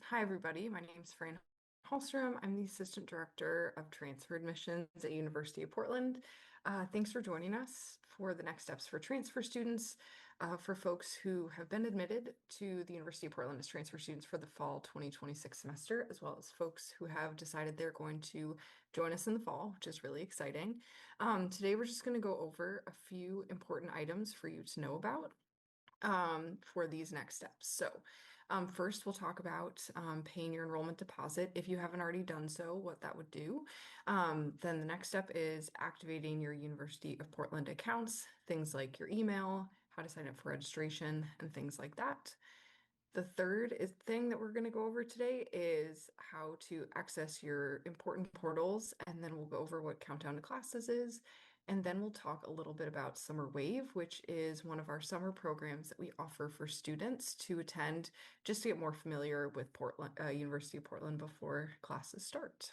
Hi, everybody. My name is Fran Hallstrom. I'm the Assistant Director of Transfer Admissions at University of Portland. Thanks for joining us for the next steps for transfer students, for folks who have been admitted to the University of Portland as transfer students for the fall 2026 semester, as well as folks who have decided they're going to join us in the fall, which is really exciting. Today, we're just going to go over a few important items for you to know about for these next steps. First, we'll talk about paying your enrollment deposit if you haven't already done so, what that would do. Then the next step is activating your University of Portland accounts, things like your email, how to sign up for registration, and things like that. The third thing that we're going to go over today is how to access your important portals, and then we'll go over what Countdown to Classes is. And then we'll talk a little bit about Summer Wave, which is one of our summer programs that we offer for students to attend just to get more familiar with Portland, University of Portland before classes start.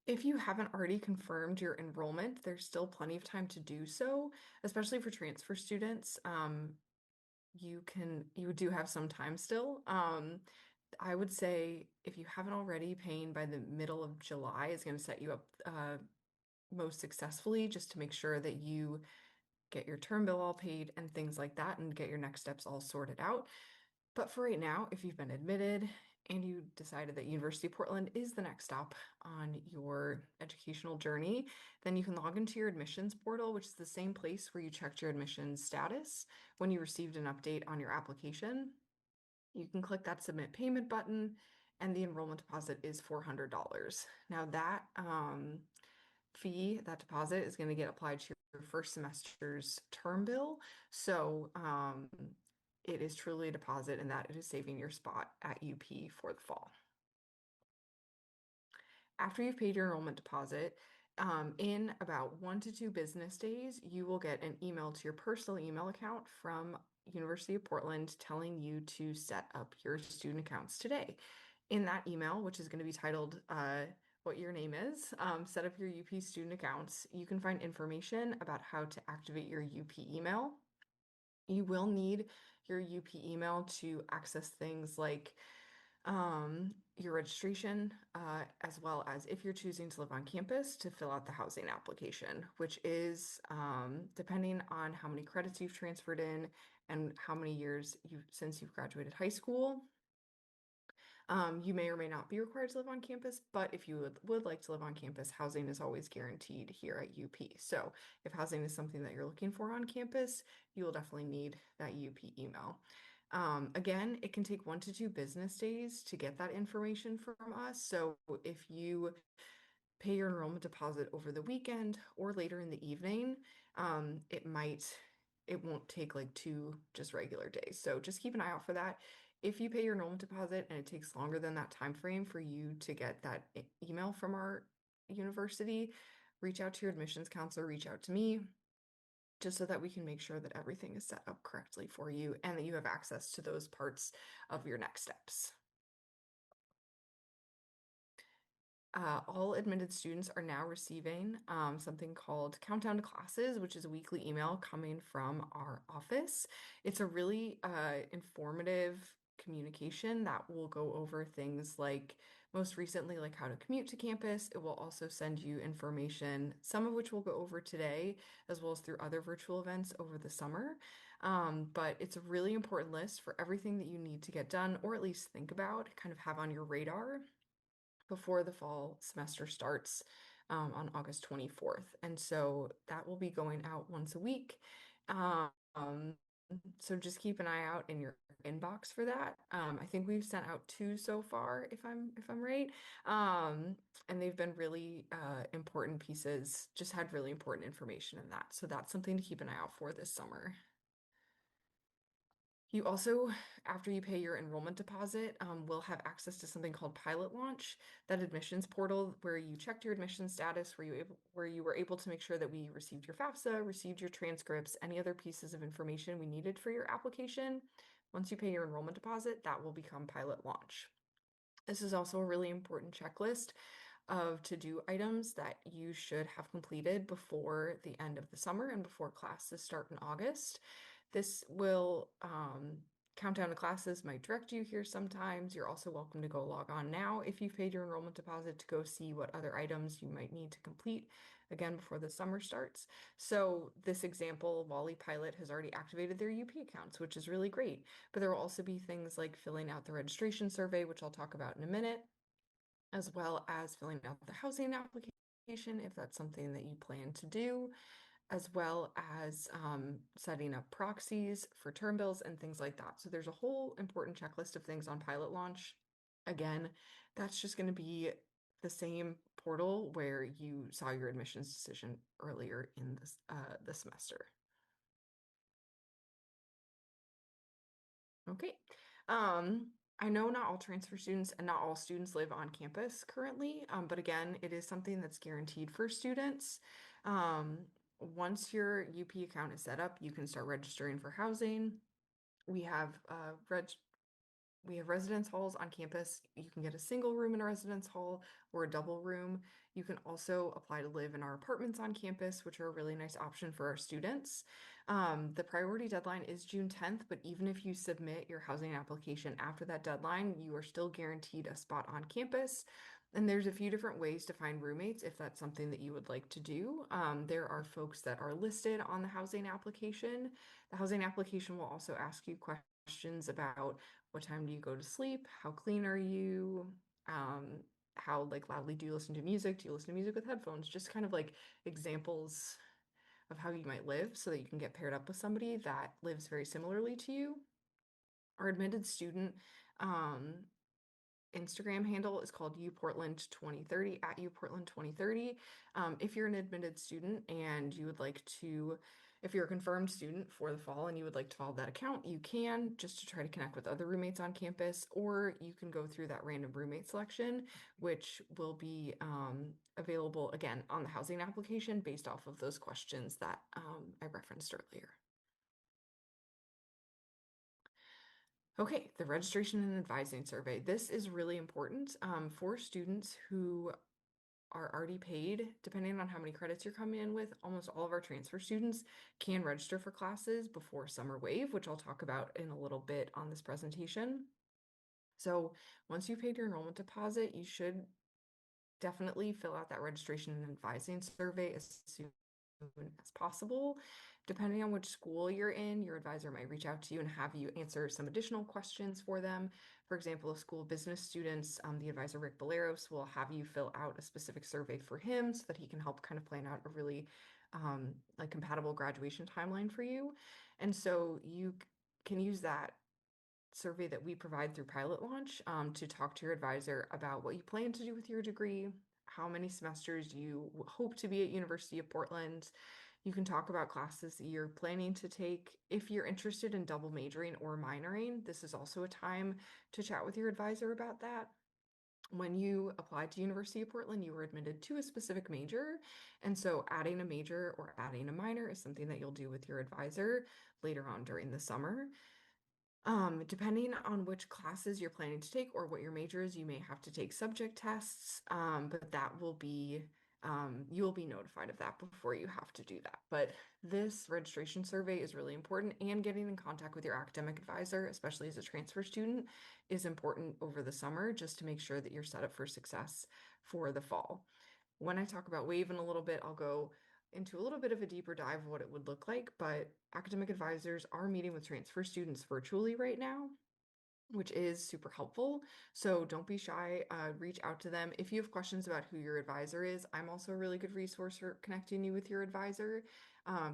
If you haven't already confirmed your enrollment, there's still plenty of time to do so, especially for transfer students. You do have some time still. I would say if you haven't already, paying by the middle of July is going to set you up most successfully, just to make sure that you get your term bill all paid and things like that and get your next steps all sorted out. But for right now, if you've been admitted and you decided that University of Portland is the next stop on your educational journey, then you can log into your admissions portal, which is the same place where you checked your admissions status when you received an update on your application. You can click that submit payment button, and the enrollment deposit is $400. Now that that deposit is going to get applied to your first semester's term bill. So it is truly a deposit, and that it is saving your spot at UP for the fall. After you've paid your enrollment deposit, in about 1 to 2 business days, you will get an email to your personal email account from University of Portland telling you to set up your student accounts today. In that email, which is going to be titled what your name is, set up your UP student accounts, you can find information about how to activate your UP email. You will need your UP email to access things like your registration, as well as if you're choosing to live on campus, to fill out the housing application, which is depending on how many credits you've transferred in and how many years since you've graduated high school. You may or may not be required to live on campus, but if you would like to live on campus, housing is always guaranteed here at UP. So if housing is something that you're looking for on campus, you will definitely need that UP email. Again, it can take 1 to 2 business days to get that information from us. So if you pay your enrollment deposit over the weekend or later in the evening, it won't take like 2 just regular days. So just keep an eye out for that. If you pay your enrollment deposit and it takes longer than that time frame for you to get that email from our university, reach out to your admissions counselor, reach out to me, just so that we can make sure that everything is set up correctly for you and that you have access to those parts of your next steps. All admitted students are now receiving something called Countdown to Classes, which is a weekly email coming from our office. It's a really informative communication that will go over things like, most recently, like how to commute to campus. It will also send you information, some of which we'll go over today, as well as through other virtual events over the summer. But it's a really important list for everything that you need to get done, or at least think about, kind of have on your radar before the fall semester starts on August 24th. And so that will be going out once a week. Um, so just keep an eye out in your inbox for that. I think we've sent out 2 so far, if I'm right. And they've been really important pieces, just had really important information in that. So that's something to keep an eye out for this summer. You also, after you pay your enrollment deposit, will have access to something called Pilot Launch, that admissions portal where you checked your admission status, where you were able to make sure that we received your FAFSA, received your transcripts, any other pieces of information we needed for your application. Once you pay your enrollment deposit, that will become Pilot Launch. This is also a really important checklist of to-do items that you should have completed before the end of the summer and before classes start in August. This will Countdown to Classes might direct you here sometimes. You're also welcome to go log on now if you've paid your enrollment deposit to go see what other items you might need to complete again before the summer starts. So this example, Wally Pilot has already activated their UP accounts, which is really great. But there will also be things like filling out the registration survey, which I'll talk about in a minute, as well as filling out the housing application if that's something that you plan to do, as well as setting up proxies for term bills and things like that. So there's a whole important checklist of things on Pilot Launch. Again, that's just going to be the same portal where you saw your admissions decision earlier in the semester. Okay. I know not all transfer students and not all students live on campus currently, but again, it is something that's guaranteed for students. Um, Once your UP account is set up, you can start registering for housing. We have we have residence halls on campus. You can get a single room in a residence hall or a double room. You can also apply to live in our apartments on campus, which are a really nice option for our students. The priority deadline is June 10th, but even if you submit your housing application after that deadline, you are still guaranteed a spot on campus. And there's a few different ways to find roommates if that's something that you would like to do. There are folks that are listed on the housing application. The housing application will also ask you questions about what time do you go to sleep, how clean are you, um, how like loudly do you listen to music, do you listen to music with headphones, just kind of like examples of how you might live so that you can get paired up with somebody that lives very similarly to you. Our admitted student um, Instagram handle is called uportland2030 at uportland2030. If you're an admitted student and you would like to, if you're a confirmed student for the fall and you would like to follow that account, you can just to try to connect with other roommates on campus, or you can go through that random roommate selection, which will be available again on the housing application based off of those questions that I referenced earlier. Okay, the registration and advising survey. This is really important for students who are already paid. Depending on how many credits you're coming in with, almost all of our transfer students can register for classes before summer wave, which I'll talk about in a little bit on this presentation. So once you've paid your enrollment deposit, you should definitely fill out that registration and advising survey as soon as possible. Depending on which school you're in, your advisor might reach out to you and have you answer some additional questions for them. For example, if school business students, the advisor Rick Baleros will have you fill out a specific survey for him so that he can help kind of plan out a really like compatible graduation timeline for you. And so you can use that survey that we provide through Pilot Launch to talk to your advisor about what you plan to do with your degree, how many semesters you hope to be at University of Portland. You can talk about classes that you're planning to take. If you're interested in double majoring or minoring, this is also a time to chat with your advisor about that. When you applied to University of Portland, you were admitted to a specific major. And so adding a major or adding a minor is something that you'll do with your advisor later on during the summer. Depending on which classes you're planning to take or what your major is, you may have to take subject tests, but that will be, you will be notified of that before you have to do that. But this registration survey is really important, and getting in contact with your academic advisor, especially as a transfer student, is important over the summer just to make sure that you're set up for success for the fall. When I talk about WAVE in a little bit, I'll go into a little bit of a deeper dive of what it would look like, but academic advisors are meeting with transfer students virtually right now, which is super helpful. So don't be shy, reach out to them. If you have questions about who your advisor is, I'm also a really good resource for connecting you with your advisor.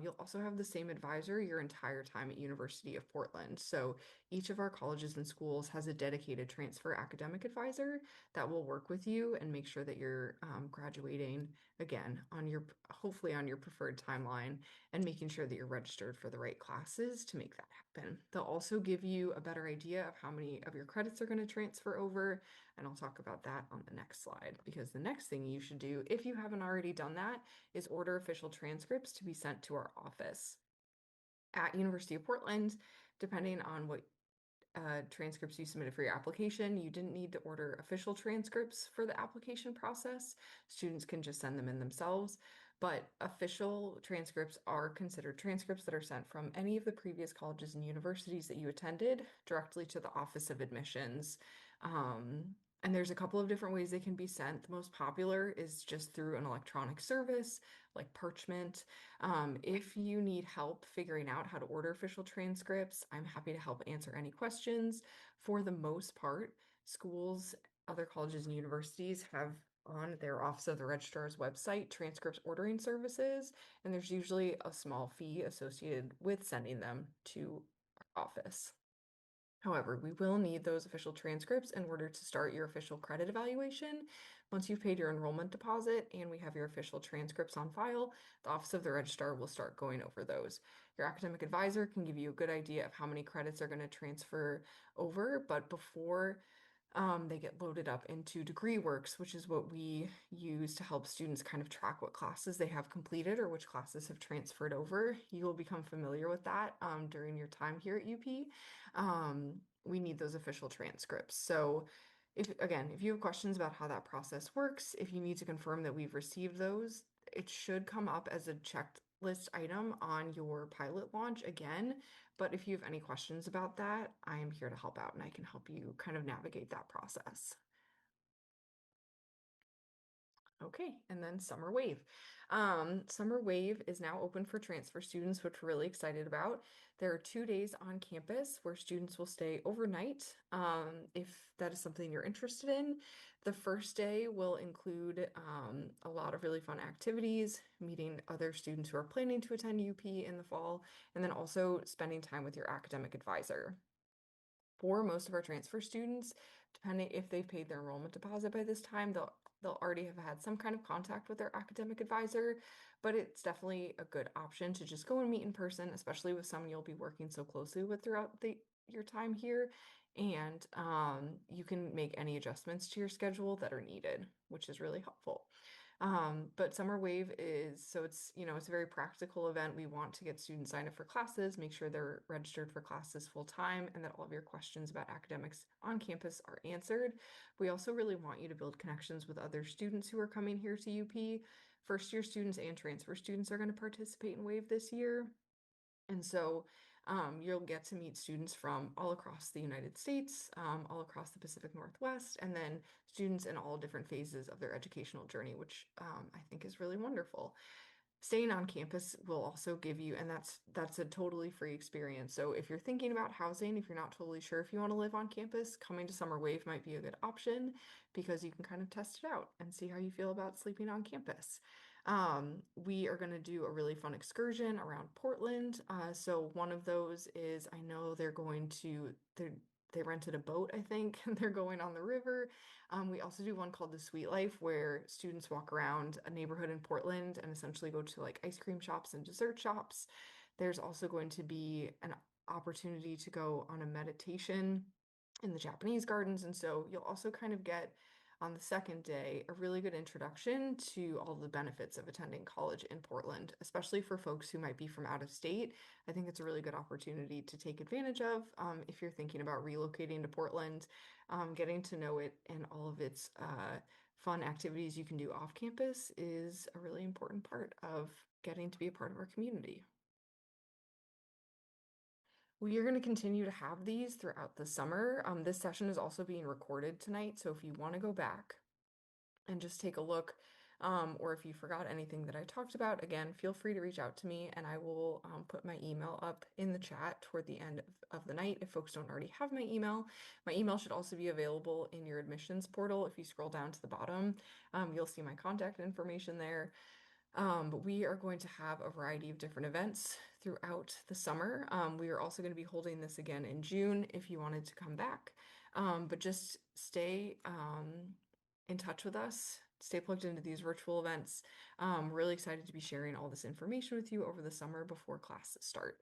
You'll also have the same advisor your entire time at University of Portland. So each of our colleges and schools has a dedicated transfer academic advisor that will work with you and make sure that you're graduating again on your, hopefully on your preferred timeline, and making sure that you're registered for the right classes to make that happen. They'll also give you a better idea of how many of your credits are going to transfer over, and I'll talk about that on the next slide, because the next thing you should do, if you haven't already done that, is order official transcripts to be sent to our office. At University of Portland, depending on what transcripts you submitted for your application, you didn't need to order official transcripts for the application process. Students can just send them in themselves. but official transcripts are considered transcripts that are sent from any of the previous colleges and universities that you attended directly to the Office of Admissions. And there's a couple of different ways they can be sent. The most popular is just through an electronic service like Parchment. If you need help figuring out how to order official transcripts, I'm happy to help answer any questions. For the most part, schools, other colleges and universities have on their Office of the Registrar's website transcripts ordering services, and there's usually a small fee associated with sending them to our office. However, we will need those official transcripts in order to start your official credit evaluation. Once you've paid your enrollment deposit and we have your official transcripts on file, the Office of the Registrar will start going over those. Your academic advisor can give you a good idea of how many credits are going to transfer over, but before they get loaded up into DegreeWorks, which is what we use to help students kind of track what classes they have completed or which classes have transferred over. You will become familiar with that during your time here at UP. We need those official transcripts. So if you have questions about how that process works, if you need to confirm that we've received those, it should come up as a checklist item on your pilot launch again. But if you have any questions about that, I am here to help out and I can help you kind of navigate that process. Okay, and then Summer Wave. Summer Wave is now open for transfer students, which we're really excited about. There are 2 days on campus where students will stay overnight, if that is something you're interested in. The first day will include a lot of really fun activities, meeting other students who are planning to attend UP in the fall, and then also spending time with your academic advisor. For most of our transfer students, depending if they've paid their enrollment deposit by this time, they'll already have had some kind of contact with their academic advisor, but it's definitely a good option to just go and meet in person, especially with someone you'll be working so closely with throughout your time here. And you can make any adjustments to your schedule that are needed, which is really helpful. But Summer Wave it's a very practical event. We want to get students signed up for classes, make sure they're registered for classes full time, and that all of your questions about academics on campus are answered. We also really want you to build connections with other students who are coming here to UP. First year students and transfer students are going to participate in Wave this year. And so you'll get to meet students from all across the United States, all across the Pacific Northwest, and then students in all different phases of their educational journey, which I think is really wonderful. Staying on campus will also give you, and that's a totally free experience. So if you're thinking about housing, if you're not totally sure if you want to live on campus, coming to Summer Wave might be a good option because you can kind of test it out and see how you feel about sleeping on campus. We are going to do a really fun excursion around Portland. So one of those is I know they rented a boat, I think, and they're going on the river. We also do one called the Sweet Life, where students walk around a neighborhood in Portland and essentially go to like ice cream shops and dessert shops. There's also going to be an opportunity to go on a meditation in the Japanese gardens. And so you'll also kind of get on the second day a really good introduction to all the benefits of attending college in Portland, especially for folks who might be from out of state. I think it's a really good opportunity to take advantage of if you're thinking about relocating to Portland, getting to know it and all of its fun activities you can do off campus is a really important part of getting to be a part of our community. We are going to continue to have these throughout the summer. This session is also being recorded tonight, so if you want to go back and just take a look, or if you forgot anything that I talked about, again, feel free to reach out to me and I will put my email up in the chat toward the end of the night if folks don't already have my email. My email should also be available in your admissions portal. If you scroll down to the bottom, you'll see my contact information there. But we are going to have a variety of different events throughout the summer. We are also going to be holding this again in June if you wanted to come back. But just stay in touch with us, stay plugged into these virtual events. Really excited to be sharing all this information with you over the summer before classes start.